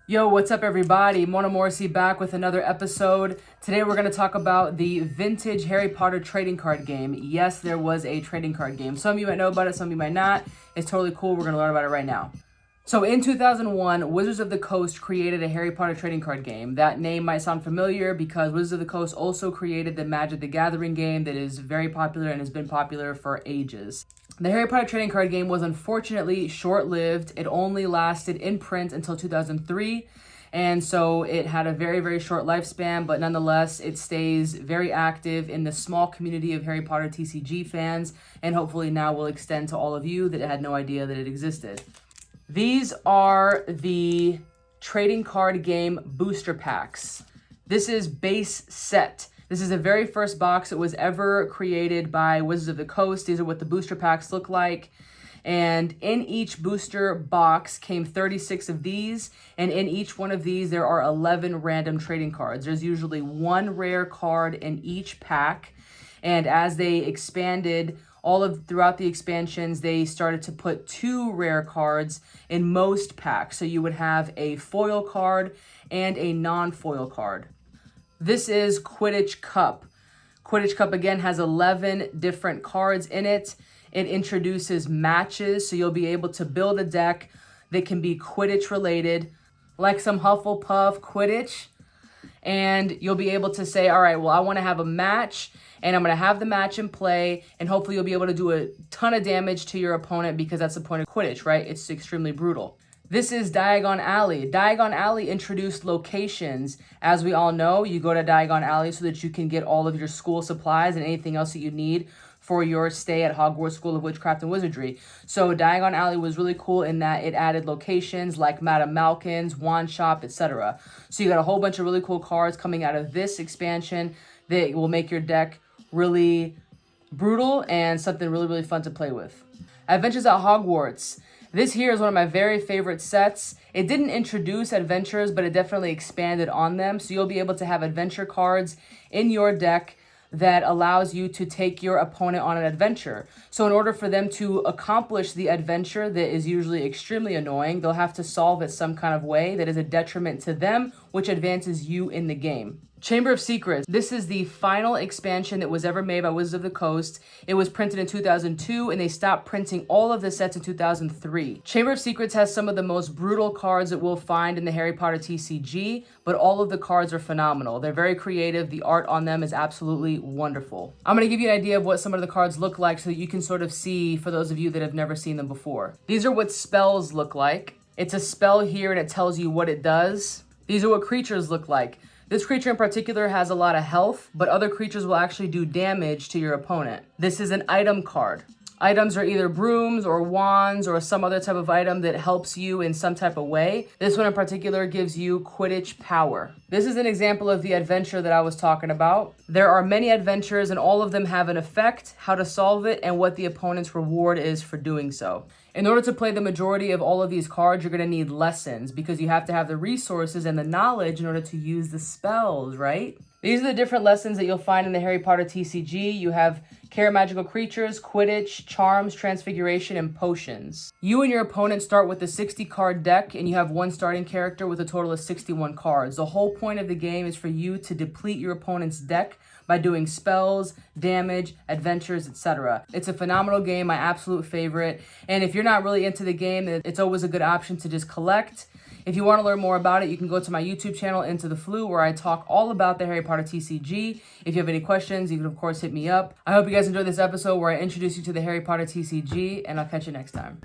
Yo, what's up everybody? Mona Morrissey back with another episode. Today we're going to talk about the vintage Harry Potter trading card game. Yes, there was a trading card game. Some of you might know about it, some of you might not. It's totally cool. We're going to learn about it right now. So in 2001, Wizards of the Coast created a Harry Potter trading card game. That name might sound familiar because Wizards of the Coast also created the Magic the Gathering game that is very popular and has been popular for ages. The Harry Potter trading card game was unfortunately short-lived. It only lasted in print until 2003. And so it had a very, very short lifespan, but nonetheless, it stays very active in the small community of Harry Potter TCG fans, and hopefully now will extend to all of you that had no idea that it existed. These are the trading card game booster packs. This is base set. This is the very first box that was ever created by Wizards of the Coast. These are what the booster packs look like. And in each booster box came 36 of these. And in each one of these, there are 11 random trading cards. There's usually one rare card in each pack. And as they expanded throughout the expansions, they started to put 2 rare cards in most packs. So you would have a foil card and a non-foil card. This is Quidditch Cup. Quidditch Cup, again, has 11 different cards in it. It introduces matches, so you'll be able to build a deck that can be Quidditch related, like some Hufflepuff Quidditch. And you'll be able to say, all right, well, I want to have a match, and I'm going to have the match in play, and hopefully you'll be able to do a ton of damage to your opponent because that's the point of Quidditch, right? It's extremely brutal. This is Diagon Alley. Diagon Alley introduced locations. As we all know, you go to Diagon Alley so that you can get all of your school supplies and anything else that you need for your stay at Hogwarts School of Witchcraft and Wizardry. So Diagon Alley was really cool in that it added locations like Madame Malkin's, Wand Shop, etc. So you got a whole bunch of really cool cards coming out of this expansion that will make your deck really brutal and something really, really fun to play with. Adventures at Hogwarts. This here is one of my very favorite sets. It didn't introduce adventures, but it definitely expanded on them. So you'll be able to have adventure cards in your deck that allows you to take your opponent on an adventure. So in order for them to accomplish the adventure that is usually extremely annoying, they'll have to solve it some kind of way that is a detriment to them, which advances you in the game. Chamber of Secrets. This is the final expansion that was ever made by Wizards of the Coast. It was printed in 2002, and they stopped printing all of the sets in 2003. Chamber of Secrets has some of the most brutal cards that we'll find in the Harry Potter TCG, but all of the cards are phenomenal. They're very creative. The art on them is absolutely wonderful. I'm going to give you an idea of what some of the cards look like so that you can sort of see for those of you that have never seen them before. These are what spells look like. It's a spell here, and it tells you what it does. These are what creatures look like. This creature in particular has a lot of health, but other creatures will actually do damage to your opponent. This is an item card. Items are either brooms or wands or some other type of item that helps you in some type of way. This one in particular gives you Quidditch power. This is an example of the adventure that I was talking about. There are many adventures and all of them have an effect, how to solve it, and what the opponent's reward is for doing so. In order to play the majority of all of these cards, you're going to need lessons because you have to have the resources and the knowledge in order to use the spells, right? These are the different lessons that you'll find in the Harry Potter TCG. You have Care Magical Creatures, Quidditch, Charms, Transfiguration, and Potions. You and your opponent start with a 60-card deck, and you have one starting character with a total of 61 cards. The whole point of the game is for you to deplete your opponent's deck by doing spells, damage, adventures, etc. It's a phenomenal game, my absolute favorite. And if you're not really into the game, it's always a good option to just collect. If you want to learn more about it, you can go to my YouTube channel, Into the Flu, where I talk all about the Harry Potter TCG. If you have any questions, you can, of course, hit me up. I hope you guys enjoyed this episode where I introduce you to the Harry Potter TCG, and I'll catch you next time.